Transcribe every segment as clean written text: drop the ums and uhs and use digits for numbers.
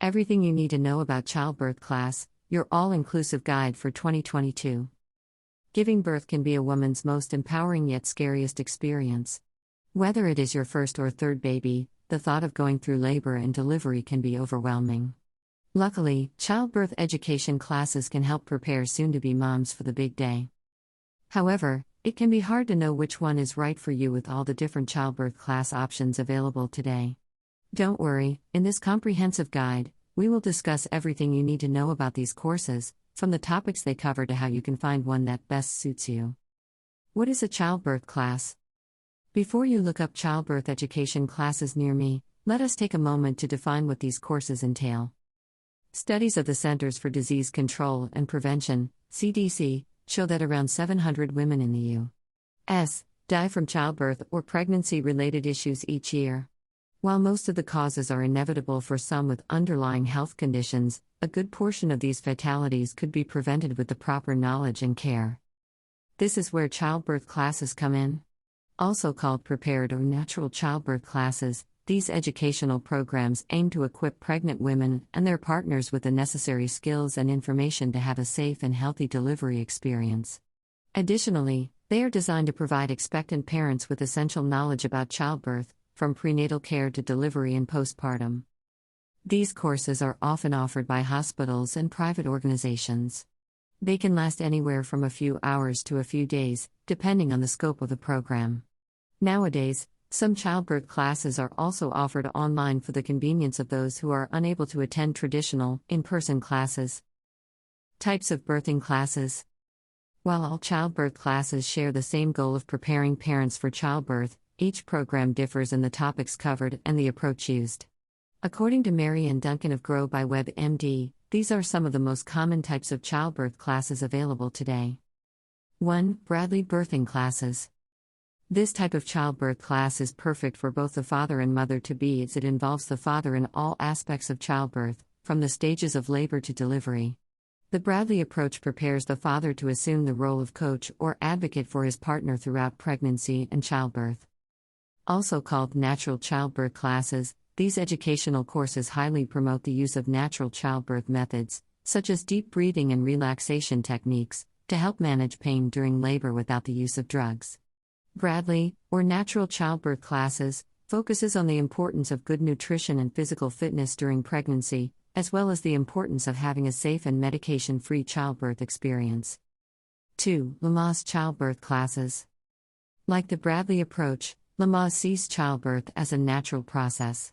Everything you need to know about childbirth class, your all-inclusive guide for 2022. Giving birth can be a woman's most empowering yet scariest experience. Whether it is your first or third baby, the thought of going through labor and delivery can be overwhelming. Luckily, childbirth education classes can help prepare soon-to-be moms for the big day. However, it can be hard to know which one is right for you with all the different childbirth class options available today. Don't worry, in this comprehensive guide, we will discuss everything you need to know about these courses, from the topics they cover to how you can find one that best suits you. What is a childbirth class? Before you look up childbirth education classes near me, let us take a moment to define what these courses entail. Studies of the Centers for Disease Control and Prevention, CDC, show that around 700 women in the U.S. die from childbirth or pregnancy-related issues each year. While most of the causes are inevitable for some with underlying health conditions, a good portion of these fatalities could be prevented with the proper knowledge and care. This is where childbirth classes come in. Also called prepared or natural childbirth classes, these educational programs aim to equip pregnant women and their partners with the necessary skills and information to have a safe and healthy delivery experience. Additionally, they are designed to provide expectant parents with essential knowledge about childbirth, from prenatal care to delivery and postpartum. These courses are often offered by hospitals and private organizations. They can last anywhere from a few hours to a few days, depending on the scope of the program. Nowadays, some childbirth classes are also offered online for the convenience of those who are unable to attend traditional, in-person classes. Types of birthing classes. While all childbirth classes share the same goal of preparing parents for childbirth, each program differs in the topics covered and the approach used. According to Mary and Duncan of Grow by WebMD, these are some of the most common types of childbirth classes available today. 1. Bradley birthing classes. This type of childbirth class is perfect for both the father and mother-to-be as it involves the father in all aspects of childbirth, from the stages of labor to delivery. The Bradley approach prepares the father to assume the role of coach or advocate for his partner throughout pregnancy and childbirth. Also called natural childbirth classes, these educational courses highly promote the use of natural childbirth methods, such as deep breathing and relaxation techniques, to help manage pain during labor without the use of drugs. Bradley, or natural childbirth classes, focuses on the importance of good nutrition and physical fitness during pregnancy, as well as the importance of having a safe and medication-free childbirth experience. 2. Lamaze childbirth classes. Like the Bradley approach, Lamaze sees childbirth as a natural process.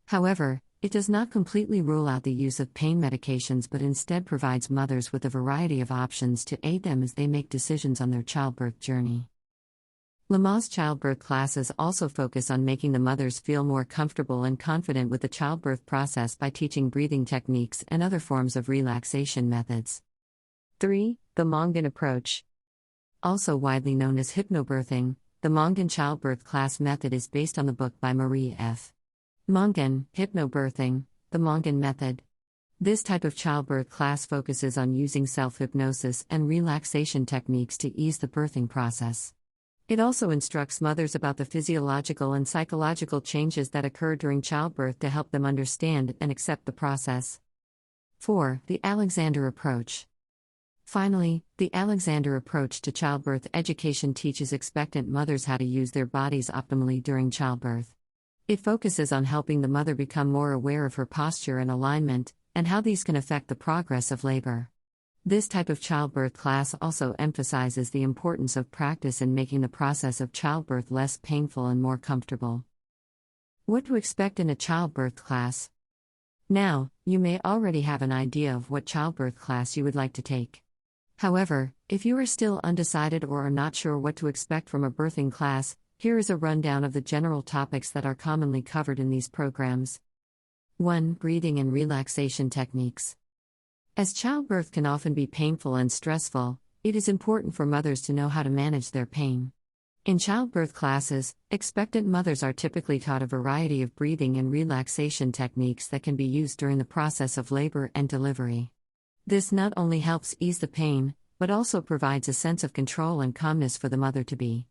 However, it does not completely rule out the use of pain medications but instead provides mothers with a variety of options to aid them as they make decisions on their childbirth journey. Lamaze childbirth classes also focus on making the mothers feel more comfortable and confident with the childbirth process by teaching breathing techniques and other forms of relaxation methods. 3. The Mongan approach. Also widely known as hypnobirthing, the Mongan childbirth class method is based on the book by Marie F. Mongan, Hypnobirthing, the Mongan method. This type of childbirth class focuses on using self-hypnosis and relaxation techniques to ease the birthing process. It also instructs mothers about the physiological and psychological changes that occur during childbirth to help them understand and accept the process. 4. The Alexander approach. Finally, the Alexander approach to childbirth education teaches expectant mothers how to use their bodies optimally during childbirth. It focuses on helping the mother become more aware of her posture and alignment, and how these can affect the progress of labor. This type of childbirth class also emphasizes the importance of practice in making the process of childbirth less painful and more comfortable. What to expect in a childbirth class? Now, you may already have an idea of what childbirth class you would like to take. However, if you are still undecided or are not sure what to expect from a birthing class, here is a rundown of the general topics that are commonly covered in these programs. 1. Breathing and relaxation techniques. As childbirth can often be painful and stressful, it is important for mothers to know how to manage their pain. In childbirth classes, expectant mothers are typically taught a variety of breathing and relaxation techniques that can be used during the process of labor and delivery. This not only helps ease the pain, but also provides a sense of control and calmness for the mother-to-be.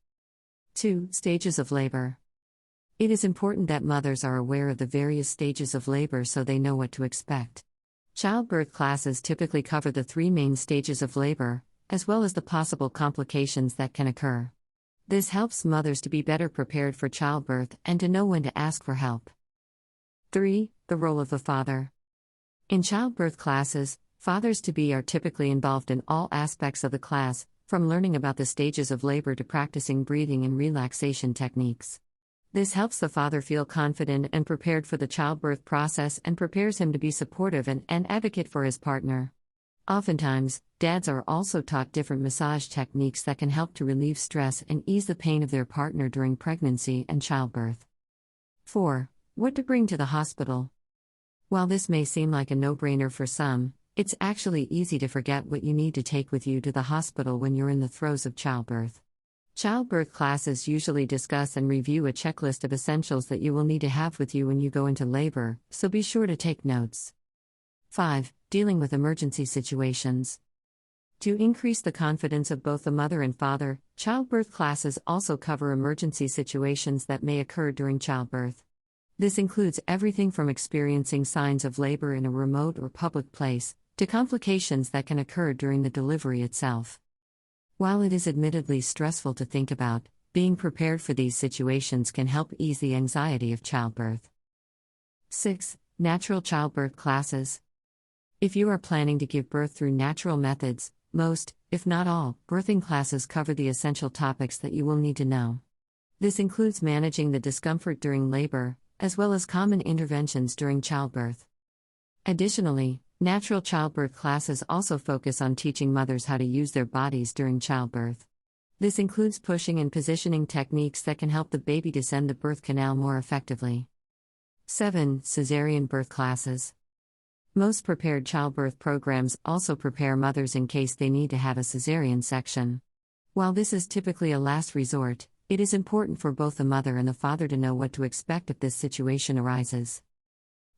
2. Stages of labor. It is important that mothers are aware of the various stages of labor so they know what to expect. Childbirth classes typically cover the 3 main stages of labor, as well as the possible complications that can occur. This helps mothers to be better prepared for childbirth and to know when to ask for help. 3. The role of the father. In childbirth classes, fathers-to-be are typically involved in all aspects of the class, from learning about the stages of labor to practicing breathing and relaxation techniques. This helps the father feel confident and prepared for the childbirth process and prepares him to be supportive and an advocate for his partner. Oftentimes, dads are also taught different massage techniques that can help to relieve stress and ease the pain of their partner during pregnancy and childbirth. 4. What to bring to the hospital. While this may seem like a no-brainer for some, it's actually easy to forget what you need to take with you to the hospital when you're in the throes of childbirth. Childbirth classes usually discuss and review a checklist of essentials that you will need to have with you when you go into labor, so be sure to take notes. 5. Dealing with emergency situations. To increase the confidence of both the mother and father, childbirth classes also cover emergency situations that may occur during childbirth. This includes everything from experiencing signs of labor in a remote or public place, to complications that can occur during the delivery itself. While it is admittedly stressful to think about, being prepared for these situations can help ease the anxiety of childbirth. 6. Natural childbirth classes. If you are planning to give birth through natural methods, most, if not all, birthing classes cover the essential topics that you will need to know. This includes managing the discomfort during labor, as well as common interventions during childbirth. Additionally, natural childbirth classes also focus on teaching mothers how to use their bodies during childbirth. This includes pushing and positioning techniques that can help the baby descend the birth canal more effectively. 7. Cesarean birth classes. Most prepared childbirth programs also prepare mothers in case they need to have a cesarean section. While this is typically a last resort, it is important for both the mother and the father to know what to expect if this situation arises.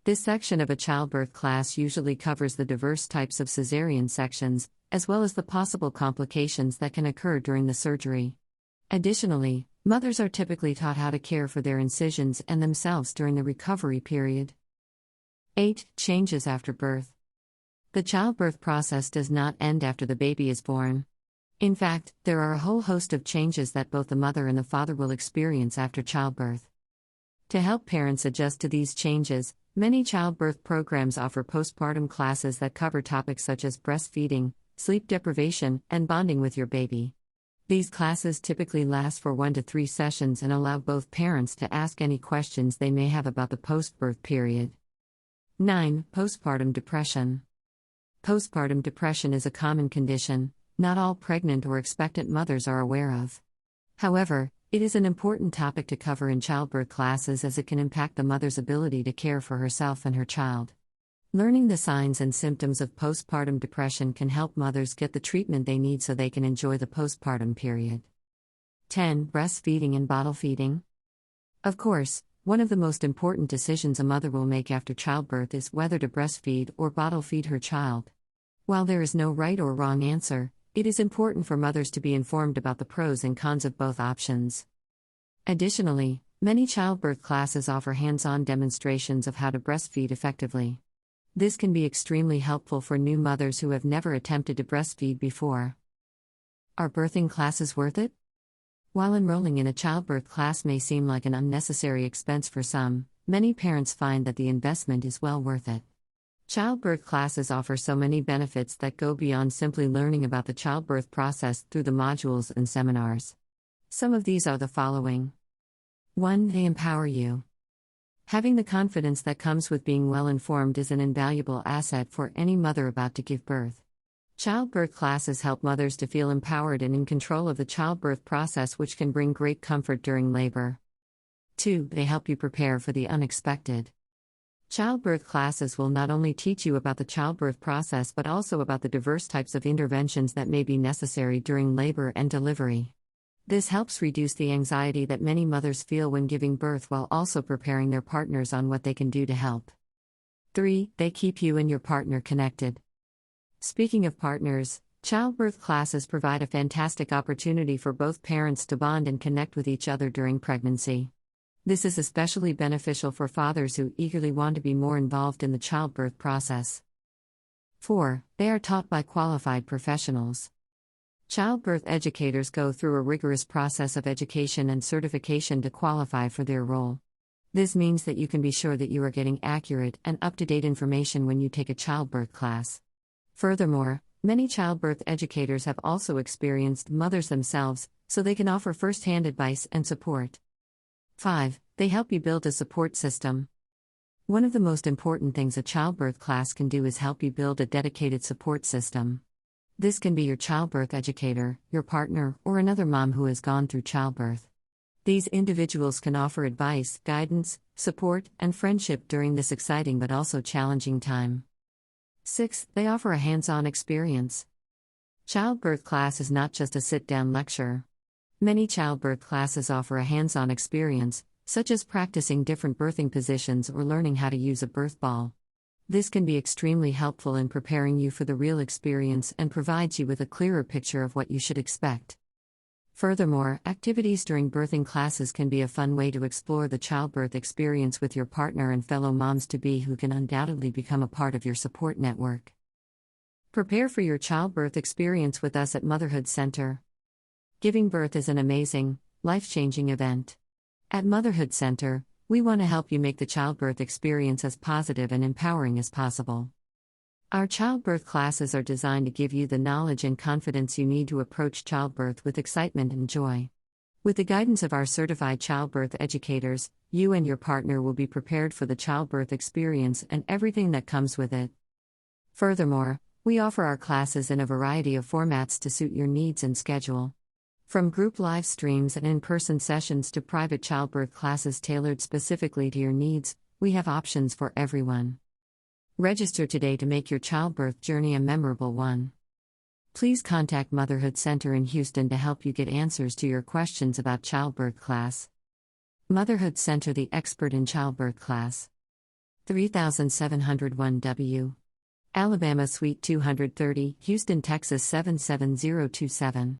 This section of a childbirth class usually covers the diverse types of cesarean sections, as well as the possible complications that can occur during the surgery. Additionally, mothers are typically taught how to care for their incisions and themselves during the recovery period. 8. Changes after birth. The childbirth process does not end after the baby is born. In fact, there are a whole host of changes that both the mother and the father will experience after childbirth. To help parents adjust to these changes, many childbirth programs offer postpartum classes that cover topics such as breastfeeding, sleep deprivation, and bonding with your baby. These classes typically last for 1 to 3 sessions and allow both parents to ask any questions they may have about the post-birth period. 9. Postpartum depression. Postpartum depression is a common condition not all pregnant or expectant mothers are aware of. However, it is an important topic to cover in childbirth classes as it can impact the mother's ability to care for herself and her child. Learning the signs and symptoms of postpartum depression can help mothers get the treatment they need so they can enjoy the postpartum period. 10. Breastfeeding and bottle feeding. Of course, one of the most important decisions a mother will make after childbirth is whether to breastfeed or bottle feed her child. While there is no right or wrong answer, it is important for mothers to be informed about the pros and cons of both options. Additionally, many childbirth classes offer hands-on demonstrations of how to breastfeed effectively. This can be extremely helpful for new mothers who have never attempted to breastfeed before. Are birthing classes worth it? While enrolling in a childbirth class may seem like an unnecessary expense for some, many parents find that the investment is well worth it. Childbirth classes offer so many benefits that go beyond simply learning about the childbirth process through the modules and seminars. Some of these are the following. 1. They empower you. Having the confidence that comes with being well informed is an invaluable asset for any mother about to give birth. Childbirth classes help mothers to feel empowered and in control of the childbirth process, which can bring great comfort during labor. 2. They help you prepare for the unexpected. Childbirth classes will not only teach you about the childbirth process but also about the diverse types of interventions that may be necessary during labor and delivery. This helps reduce the anxiety that many mothers feel when giving birth while also preparing their partners on what they can do to help. 3. They keep you and your partner connected. Speaking of partners, childbirth classes provide a fantastic opportunity for both parents to bond and connect with each other during pregnancy. This is especially beneficial for fathers who eagerly want to be more involved in the childbirth process. 4. They are taught by qualified professionals. Childbirth educators go through a rigorous process of education and certification to qualify for their role. This means that you can be sure that you are getting accurate and up-to-date information when you take a childbirth class. Furthermore, many childbirth educators have also experienced mothers themselves, so they can offer first-hand advice and support. 5. They help you build a support system. One of the most important things a childbirth class can do is help you build a dedicated support system. This can be your childbirth educator, your partner, or another mom who has gone through childbirth. These individuals can offer advice, guidance, support, and friendship during this exciting but also challenging time. 6. They offer a hands-on experience. Childbirth class is not just a sit-down lecture. Many childbirth classes offer a hands-on experience, such as practicing different birthing positions or learning how to use a birth ball. This can be extremely helpful in preparing you for the real experience and provides you with a clearer picture of what you should expect. Furthermore, activities during birthing classes can be a fun way to explore the childbirth experience with your partner and fellow moms-to-be who can undoubtedly become a part of your support network. Prepare for your childbirth experience with us at Motherhood Center. Giving birth is an amazing, life-changing event. At Motherhood Center, we want to help you make the childbirth experience as positive and empowering as possible. Our childbirth classes are designed to give you the knowledge and confidence you need to approach childbirth with excitement and joy. With the guidance of our certified childbirth educators, you and your partner will be prepared for the childbirth experience and everything that comes with it. Furthermore, we offer our classes in a variety of formats to suit your needs and schedule. From group live streams and in-person sessions to private childbirth classes tailored specifically to your needs, we have options for everyone. Register today to make your childbirth journey a memorable one. Please contact Motherhood Center in Houston to help you get answers to your questions about childbirth class. Motherhood Center, the expert in childbirth class. 3701 W. Alabama Suite 230, Houston, Texas 77027.